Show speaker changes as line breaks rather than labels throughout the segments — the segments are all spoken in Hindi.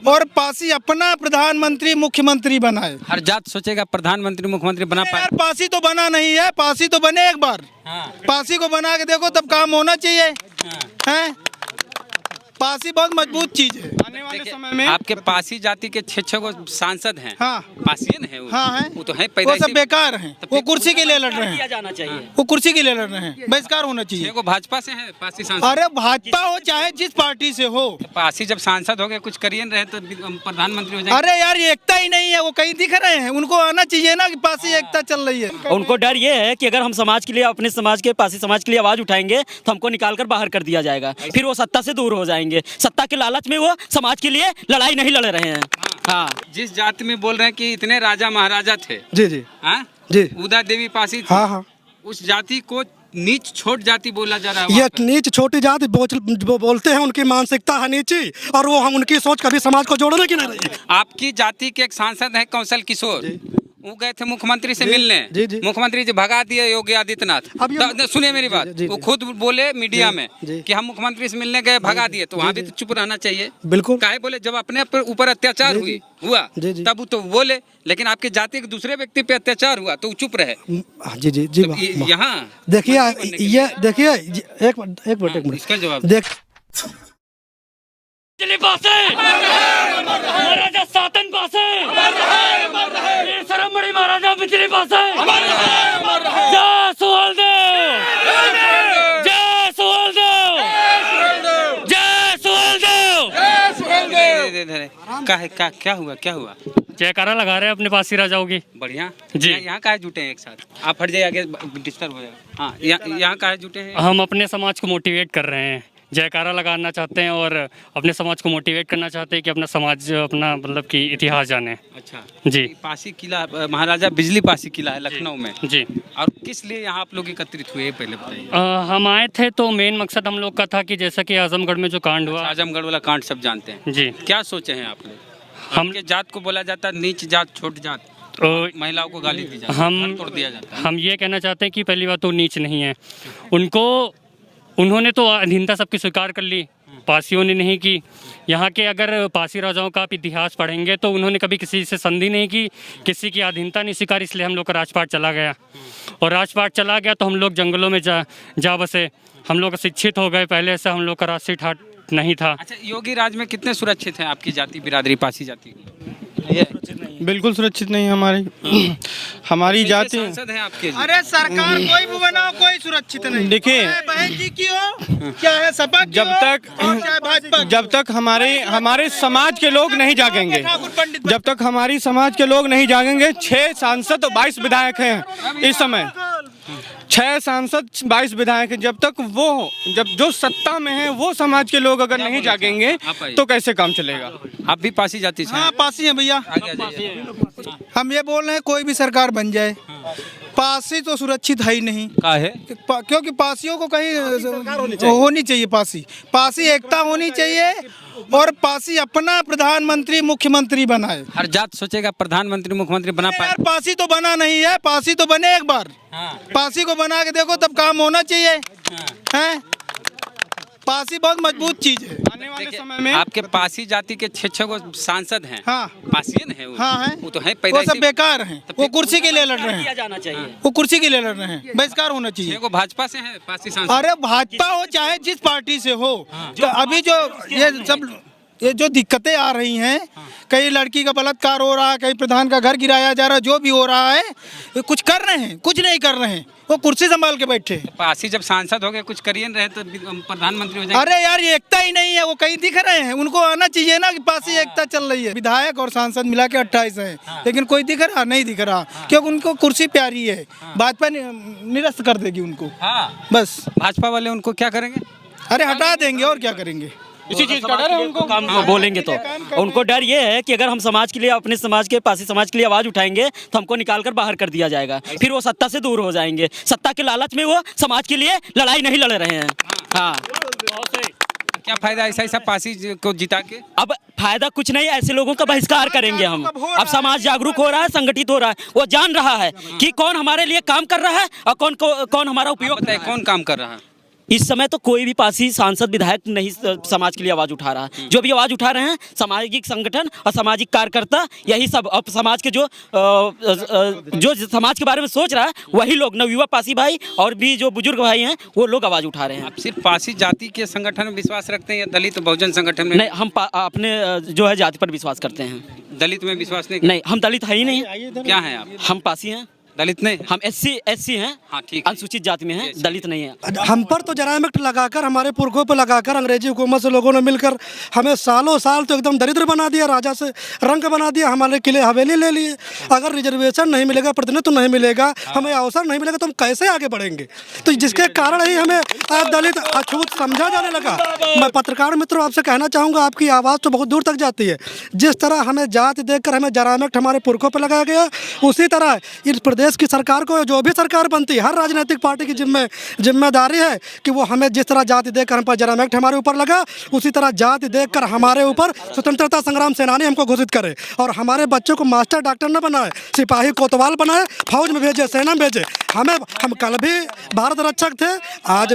और पासी अपना प्रधानमंत्री मुख्यमंत्री बनाए।
हर जात सोचेगा प्रधानमंत्री मुख्यमंत्री बना पाए।
यार पासी तो बना नहीं है, पासी तो बने एक बार। पासी को बना के देखो तब काम होना चाहिए। हैं पासी बहुत मजबूत चीज है।
आने वाले समय में
आपके पासी जाति के 6 गो सांसद हैं।
हाँ
पासियन है वो।
हाँ है,
वो तो है
वो
पैदा
सब बेकार हैं। वो कुर्सी के लिए लड़ रहे
किया
हैं,
जाना चाहिए।
वो कुर्सी के लिए लड़ रहे हैं, बहिष्कार होना चाहिए।
को भाजपा से है पासी सांसद।
अरे भाजपा हो चाहे जिस पार्टी से हो,
पासी जब सांसद हो गए कुछ करिए रहे तो प्रधानमंत्री हो जाएंगे।
अरे यार ये एकता ही नहीं है, वो कहीं दिख रहे हैं। उनको आना चाहिए ना कि पासी एकता चल रही है।
उनको डर ये है कि अगर हम समाज के लिए, अपने समाज के, पासी समाज के लिए आवाज उठाएंगे तो हमको निकाल कर बाहर कर दिया जाएगा, फिर वो सत्ता से दूर हो जाएंगे। सत्ता के लालच में वो समाज के लिए लड़ाई नहीं लड़ रहे हैं। हाँ,
जिस जाति में बोल रहे हैं कि इतने राजा महाराजा थे।
जी जी
हाँ
जी,
उदा देवी पासी थी।
हाँ हाँ,
उस जाति को नीच छोट जाति बोला जा रहा है
ये
वहाँ पे।
नीच छोटी जाति बोलते हैं, उनकी मानसिकता है नीची, और वो हम उनकी सोच कभी समाज को जोड़ने की नहीं रही।
आपकी जाति के एक सांसद है कौशल किशोर, वो गए थे मुख्यमंत्री से मिलने।
जी, जी।
मुख्यमंत्री जी भगा दिए योगी आदित्यनाथ।
अब ये-
तो सुनिए मेरी बात,
जी, जी,
वो
जी।
खुद बोले मीडिया में
जी।
कि हम मुख्यमंत्री से मिलने गए, भगा दिए। तो वहाँ भी तो चुप रहना चाहिए।
बिल्कुल।
काहे बोले? जब अपने ऊपर अत्याचार हुआ
जी, जी।
तब वो तो बोले, लेकिन आपके जाति के दूसरे व्यक्ति पे अत्याचार हुआ तो वो चुप रहे।
जी जी जी, वाह।
यहाँ
देखिए ये देखिए एक मिनट
इसका जवाब
देख,
बिजली पासे, महाराजा सातन पासे, सरमड़ी महाराजा बिजली पासे, जय सुहेलदेव, जय सुहेलदेव, जय सुहेलदेव।
क्या हुआ?
जयकारा लगा रहे हैं अपने पासी राजाओं की।
बढ़िया
जी।
यहाँ काहे जुटे हैं एक साथ? आप हट जाइए, आगे डिस्टर्ब हो जाएगा। हाँ, यहाँ काहे जुटे हैं?
हम अपने समाज को मोटिवेट कर रहे हैं, जयकारा लगाना चाहते हैं और अपने समाज को मोटिवेट करना चाहते हैं कि अपना समाज, अपना मतलब कि इतिहास जाने।
अच्छा
जी
पासी किला, महाराजा बिजली पासी किला है लखनऊ में।
जी।
और किस लिए यहाँ आप लोग एकत्रित हुए पहले बताइए।
हम आए थे तो मेन मकसद हम लोग का था कि जैसा कि आजमगढ़ में जो कांड हुआ।
आजमगढ़ वाला कांड सब जानते हैं।
जी।
क्या सोचे हैं आप लोग?
हम
हमके जात को बोला जाता है नीच जात, छोट जात,
तो
महिलाओं को गाली दी जाती है, घर तोड़ दिया जाता है।
हम ये कहना चाहते हैं कि पहली बात तो नीच नहीं है उनको, उन्होंने तो अधीनता सबकी स्वीकार कर ली, पासियों ने नहीं की। यहाँ के अगर पासी राजाओं का आप इतिहास पढ़ेंगे तो उन्होंने कभी किसी से संधि नहीं की, किसी की अधीनता नहीं स्वीकारी, इसलिए हम लोग का राजपाट चला गया। और राजपाट चला गया तो हम लोग जंगलों में जा बसे, हम लोग शिक्षित हो गए। पहले से हम लोग का राष्ट्रीय ठाट नहीं था।
अच्छा, योगी राज में कितने सुरक्षित हैं आपकी जाति, बिरादरी, पासी जाति? ये
बिल्कुल सुरक्षित नहीं है हमारी जाति।
सांसद हैं आपके?
अरे सरकार कोई भी बनाओ, कोई सुरक्षित नहीं।
देखिए,
चाहे बहन जी की हो, क्या है सपा की
जब
हो,
तक
और चाहे भाजपा की।
जब तक हमारे समाज के लोग नहीं जागेंगे, जब तक हमारी समाज के लोग नहीं जागेंगे, 6 सांसद 22 विधायक हैं इस समय, 6 सांसद 22 विधायक हैं। जब तक जब जो सत्ता में है वो समाज के लोग अगर नहीं जागेंगे तो कैसे काम चलेगा?
आप भी पासी जाति से हैं?
हाँ पासी है भैया।
आगे आ जाइए।
हम ये बोल रहे हैं कोई भी सरकार बन जाए, पासी तो सुरक्षित है ही नहीं।
काहे?
क्योंकि पासियों को कहीं होनी चाहिए, पासी एकता होनी चाहिए, और पासी अपना प्रधानमंत्री मुख्यमंत्री बनाए।
हर जात सोचेगा प्रधानमंत्री मुख्यमंत्री बना पाए।
यार पासी तो बना नहीं है, पासी तो बने एक बार। पासी को बना के देखो तब काम होना चाहिए। हैं पासी बहुत मजबूत चीज है।
आने वाले समय में
आपके पासी जाति के 6 गो सांसद हैं।
हाँ
पासियन है वो।
हाँ है,
वो तो है
वो
पैदा
सब बेकार हैं, वो कुर्सी के लिए लड़ रहे
किया
हैं,
जाना चाहिए।
वो कुर्सी के लिए लड़ रहे हैं, बहिष्कार होना चाहिए।
को भाजपा से है पासी सांसद।
अरे भाजपा हो चाहे जिस पार्टी से हो, तो अभी ये जो दिक्कतें आ रही हैं, कहीं लड़की का बलात्कार हो रहा है, कहीं प्रधान का घर गिराया जा रहा है, जो भी हो रहा है, ये कुछ कर रहे हैं, कुछ नहीं कर रहे हैं, वो कुर्सी संभाल के बैठे।
पासी जब सांसद हो गए कुछ करिए रहे तो प्रधानमंत्री हो जाएंगे।
अरे यार ये एकता ही नहीं है, वो कहीं दिख रहे हैं। उनको आना चाहिए ना कि पासी एकता चल रही है। विधायक और सांसद मिला के 28 हैं, लेकिन कोई दिख रहा नहीं, दिख रहा, क्योंकि उनको कुर्सी प्यारी है। भाजपा निरस्त कर देगी उनको,
हाँ,
बस।
भाजपा वाले उनको क्या करेंगे?
अरे हटा देंगे, और क्या करेंगे।
इसी चीज का डर है उनको।
काम बोलेंगे तो उनको डर ये है कि अगर हम समाज के लिए, अपने समाज के, पासी समाज के लिए आवाज उठाएंगे तो हमको निकाल कर बाहर कर दिया जाएगा, फिर वो सत्ता से दूर हो जाएंगे। सत्ता के लालच में वो समाज के लिए लड़ाई नहीं लड़ रहे हैं। हाँ,
क्या फायदा ऐसा पासी को जिता के?
अब फायदा कुछ नहीं, ऐसे लोगों का बहिष्कार करेंगे हम। अब समाज जागरूक हो रहा है, संगठित हो रहा है, वो जान रहा है कि कौन हमारे लिए काम कर रहा है और कौन हमारा उपयोग।
बताइए कौन काम कर रहा है?
इस समय तो कोई भी पासी सांसद विधायक नहीं समाज के लिए आवाज़ उठा रहा। जो भी आवाज़ उठा रहे हैं सामाजिक संगठन और सामाजिक कार्यकर्ता, यही सब। अब समाज के जो समाज के बारे में सोच रहा है वही लोग, नवयुवा पासी भाई और भी जो बुजुर्ग भाई हैं वो लोग आवाज़ उठा रहे हैं।
आप सिर्फ पासी जाति के संगठन में विश्वास रखते हैं या दलित बहुजन संगठन में?
नहीं, हम अपने जो है जाति पर विश्वास करते हैं।
दलित में विश्वास
नहीं, हम दलित है ही नहीं।
क्या है आप?
हम पासी हैं,
दलित नहीं?
हम एससी हैं।
हाँ, ठीक है।
अनुसूचित जाति में हैं, दलित नहीं है।
हम पर तो जराइम एक्ट लगाकर, हमारे पुरखों पर लगाकर अंग्रेजी हुकूमत से लोगों ने मिलकर हमें सालों साल तो एकदम दरिद्र बना दिया, राजा से रंग बना दिया, हमारे किले हवेली ले लिए। अगर रिजर्वेशन नहीं मिलेगा, प्रतिनिधित्व नहीं मिलेगा, हमें अवसर नहीं मिलेगा तो हम कैसे आगे बढ़ेंगे? तो जिसके कारण ही हमें दलित अछूत समझा जाने लगा। मैं पत्रकार मित्रों आपसे कहना चाहूँगा, आपकी आवाज़ तो बहुत दूर तक जाती है। जिस तरह हमें जाति देखकर हमें जराइम एक्ट हमारे पुरखों पर लगाया गया, उसी तरह इस प्रदेश की सरकार को, जो भी सरकार बनती है, हर राजनीतिक पार्टी की जिम्मेदारी है कि वो हमें जिस तरह जाति देखकर हम पर जराइम एक्ट हमारे ऊपर लगा, उसी तरह जाति देखकर हमारे ऊपर स्वतंत्रता संग्राम सेनानी हमको घोषित करे और हमारे बच्चों को मास्टर डॉक्टर न बनाए, सिपाही कोतवाल बनाए, फौज में भेजे, सेना में भेजे। हम कल भी भारत रक्षक थे, आज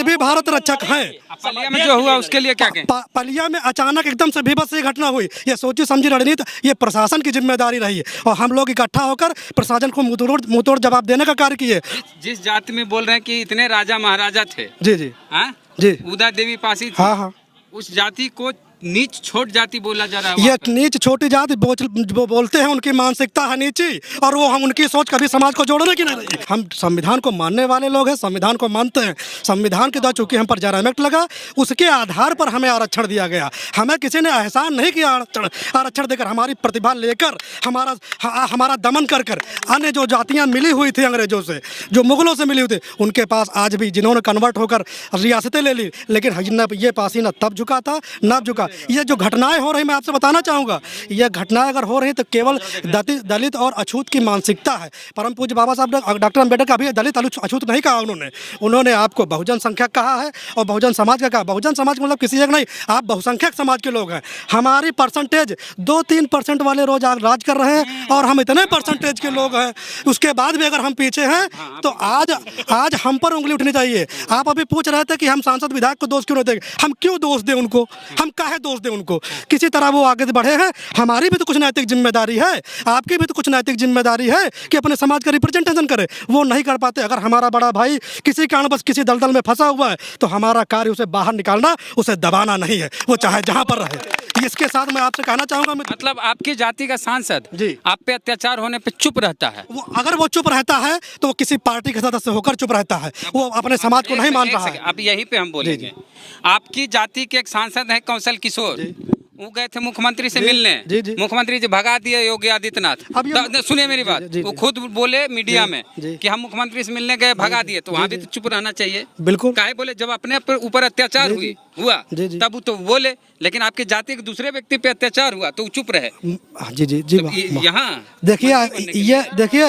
भी भारत रक्षक हैं।
पलिया में जो हुआ उसके लिए क्या कहें?
पलिया में अचानक एकदम से भीभत्स ये घटना हुई, ये सोची समझी रणनीति, ये प्रशासन की जिम्मेदारी रही है और हम लोग इकट्ठा होकर प्रशासन को मुंहतोड़ जवाब देने का कार्य किए।
जिस जाति में बोल रहे हैं कि इतने राजा महाराजा थे,
जी
हाँ
जी,
उदा देवी पासी थी,
हाँ,
उस जाति को नीच छोट जाति बोला जा रहा है।
ये नीच छोटी जाति बोलते हैं, उनकी मानसिकता है नीची और वो हम उनकी सोच कभी समाज को जोड़ने की नहीं रही। हम संविधान को मानने वाले लोग हैं, संविधान को मानते हैं। संविधान के द्वारा चूंकि हम पर जराइम एक्ट लगा, उसके आधार पर हमें आरक्षण दिया गया। हमें किसी ने एहसान नहीं किया आरक्षण देकर, हमारी प्रतिभा लेकर, हमारा दमन कर अन्य जो जातियाँ मिली हुई थी अंग्रेजों से, जो मुगलों से मिली हुई थी, उनके पास आज भी जिन्होंने कन्वर्ट होकर रियासतें ले ली, लेकिन ये पासी न तब झुका था न झुका। ये जो घटनाएं हो रही, मैं आपसे बताना चाहूँगा, ये घटनाएं अगर हो रही तो केवल दलित और अछूत की मानसिकता है। परम पूज्य बाबा साहब डॉक्टर अम्बेडकर का भी दलित अछूत नहीं कहा उन्होंने आपको बहुजन संख्यक कहा है और बहुजन समाज का कहा। बहुजन समाज मतलब किसी एक नहीं, आप बहुसंख्यक समाज के लोग हैं। हमारी परसेंटेज 2-3% वाले रोज राज कर रहे हैं और हम इतने परसेंटेज के लोग हैं, उसके बाद भी अगर हम पीछे हैं तो आज हम पर उंगली उठनी चाहिए। आप अभी पूछ रहे थे कि हम सांसद विधायक को दोष क्यों नहीं देंगे। हम क्यों दोष दें उनको? हम काहे दोष दें उनको? किसी तरह वो आगे बढ़े हैं, हमारी भी तो कुछ नैतिक जिम्मेदारी है, आपकी भी तो कुछ नैतिक जिम्मेदारी है कि अपने समाज का रिप्रेजेंटेशन करे। वो नहीं कर पाते। अगर हमारा बड़ा भाई किसी कारणवश किसी दलदल में फंसा हुआ है तो हमारा कार्य उसे बाहर निकालना, उसे दबाना नहीं है, वो चाहे जहां पर रहे। इसके साथ मैं आपसे कहना चाहूंगा,
मतलब आपकी जाति का सांसद
जी
आप पे अत्याचार होने पे चुप रहता है।
अगर वो चुप रहता है तो वो किसी पार्टी के सदस्य होकर चुप रहता है, वो अपने समाज को नहीं मान रहा है।
अब यही पे हम बोलेंगे, आपकी जाति के एक सांसद है कौशल किशोर, वो गए थे मुख्यमंत्री से मिलने, मुख्यमंत्री जी भगा दिए योगी आदित्यनाथ। सुनिए मेरी बात, वो खुद बोले मीडिया में कि हम मुख्यमंत्री से मिलने गए, भगा दिए, तो वहाँ भी तो चुप रहना चाहिए।
बिल्कुल,
काहे बोले? जब अपने ऊपर अत्याचार हुआ तब तो बोले, लेकिन आपके जाति के दूसरे व्यक्ति पे अत्याचार हुआ तो चुप रहे।
जी
यहाँ
देखिए, ये देखिए,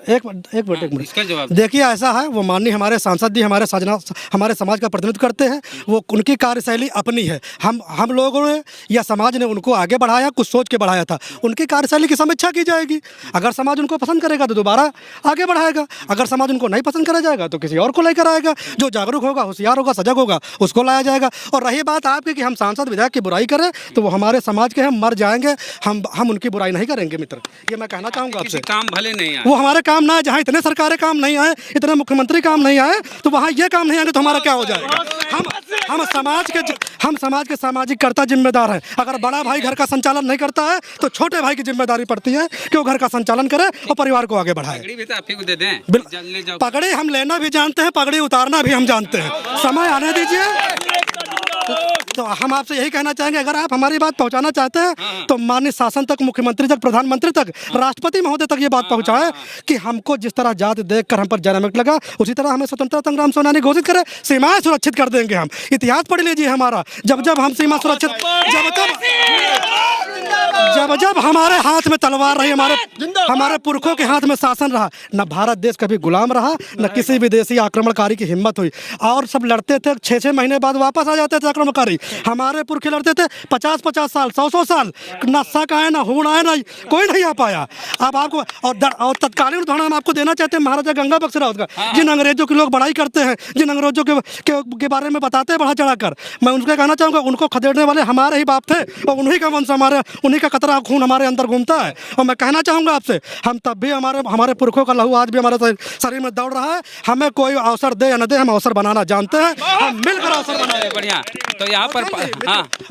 एक मिनट
इसका जवाब
देखिए, ऐसा है, वो माननीय हमारे सांसद जी हमारे समाज का प्रतिनिधित्व करते हैं, वो उनकी कार्यशैली अपनी है। हम लोगों ने या समाज ने उनको आगे बढ़ाया, कुछ सोच के बढ़ाया था। उनकी कार्यशैली की समीक्षा की जाएगी। अगर समाज उनको पसंद करेगा तो दोबारा आगे बढ़ाएगा, अगर समाज उनको नहीं पसंद करा जाएगा तो किसी और को लेकर आएगा। जो जागरूक होगा, होशियार होगा, सजग होगा, उसको लाया जाएगा। और रही बात आपकी कि हम सांसद विधायक की बुराई करें, तो वो हमारे समाज के हैं, मर जाएंगे, हम उनकी बुराई नहीं करेंगे मित्र, ये मैं कहना चाहूँगा आपसे।
काम भले नहीं आए,
वो हमारे काम ना आए, जहाँ इतने सरकारें काम नहीं आए, इतने मुख्यमंत्री काम नहीं आए, तो वहाँ ये काम नहीं आएंगे तो हमारा क्या हो जाएगा? हम समाज के सामाजिक कर्ता जिम्मेदार हैं। अगर बड़ा भाई घर का संचालन नहीं करता है तो छोटे भाई की जिम्मेदारी पड़ती है कि वो घर का संचालन करे और परिवार को आगे बढ़ाए।
पगड़ी भी तो आप ही को दे दें।
पगड़ी हम लेना भी जानते हैं, पगड़ी उतारना भी हम जानते हैं। समय आने दीजिए। तो हम आपसे यही कहना चाहेंगे, अगर आप हमारी बात पहुंचाना चाहते हैं तो माननीय शासन तक, मुख्यमंत्री तक, प्रधानमंत्री तक, राष्ट्रपति महोदय तक ये बात पहुंचाएं कि हमको जिस तरह जाति देखकर हम पर जराइम एक्ट लगा, उसी तरह हमें स्वतंत्रता संग्राम सेनानी घोषित करें, सीमाएं सुरक्षित कर देंगे हम। इतिहास पढ़ लीजिए हमारा, जब हम सीमा सुरक्षित, जब जब हमारे हाथ में तलवार रही, हमारे पुरखों के हाथ में शासन रहा, न भारत देश कभी गुलाम रहा, न किसी विदेशी आक्रमणकारी की हिम्मत हुई। और सब लड़ते थे, 6-6 महीने बाद वापस आ जाते थे आक्रमणकारी। हमारे पुरखे लड़ते थे 50-50 साल, 100-100 साल, न शक आए, न हुण आए, न कोई नहीं आ पाया। अब आपको और तत्कालीन उदाहरण हम आपको देना चाहते हैं महाराजा गंगा बख्श राउत का, जिन अंग्रेजों के लोग बड़ाई करते हैं, जिन अंग्रेजों के बारे में बताते हैं बढ़ा चढ़ा कर। मैं उनसे कहना चाहूँगा, उनको खदेड़ने वाले हमारे ही बाप थे और उन्हीं का वंश उन्हीं का कतरा खून हमारे अंदर घूमता है। और मैं कहना चाहूँगा आपसे, हम तब भी हमारे पुरखों का लहू आज भी हमारे शरीर में दौड़ रहा है। हमें कोई अवसर दे या न दे, हम अवसर बनाना जानते हैं, हम मिलकर अवसर बनाए।
बढ़िया। तो यहाँ पर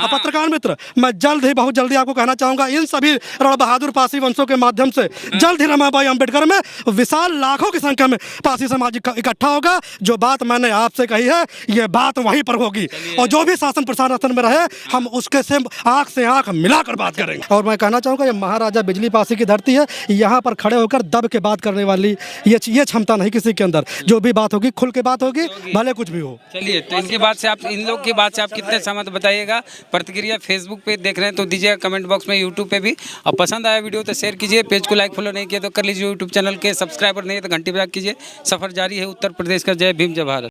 पत्रकार मित्र, मैं बहुत जल्दी आपको कहना चाहूँगा, इन सभी रण बहादुर पासी वंशों के माध्यम से जल्द ही रमाबाई अम्बेडकर में विशाल लाखों की संख्या में पासी समाज इकट्ठा होगा। जो बात मैंने आपसे कही है, ये बात वहीं पर होगी। और जो भी शासन प्रशासन में रहे, हम उसके से आंख मिलाकर बात करेंगे। और मैं कहना चाहूँगा, ये महाराजा बिजली पासी की धरती है। यहाँ पर खड़े होकर दब के बात करने वाली ये क्षमता नहीं किसी के अंदर। जो भी बात होगी खुल के बात होगी, भले कुछ भी हो।
चलिए, तो इनकी बात से आप, इन लोग की बात से आप कितने सहमत बताइएगा। प्रतिक्रिया फेसबुक पे देख रहे हैं तो दीजिएगा कमेंट बॉक्स में, यूट्यूब पे भी। और पसंद आया वीडियो तो शेयर कीजिए, पेज को लाइक फॉलो नहीं किया तो कर लीजिए, यूट्यूब चैनल के सब्सक्राइबर नहीं है तो घंटी बजा कीजिए। सफर जारी है उत्तर प्रदेश का। जय भीम, जय भारत।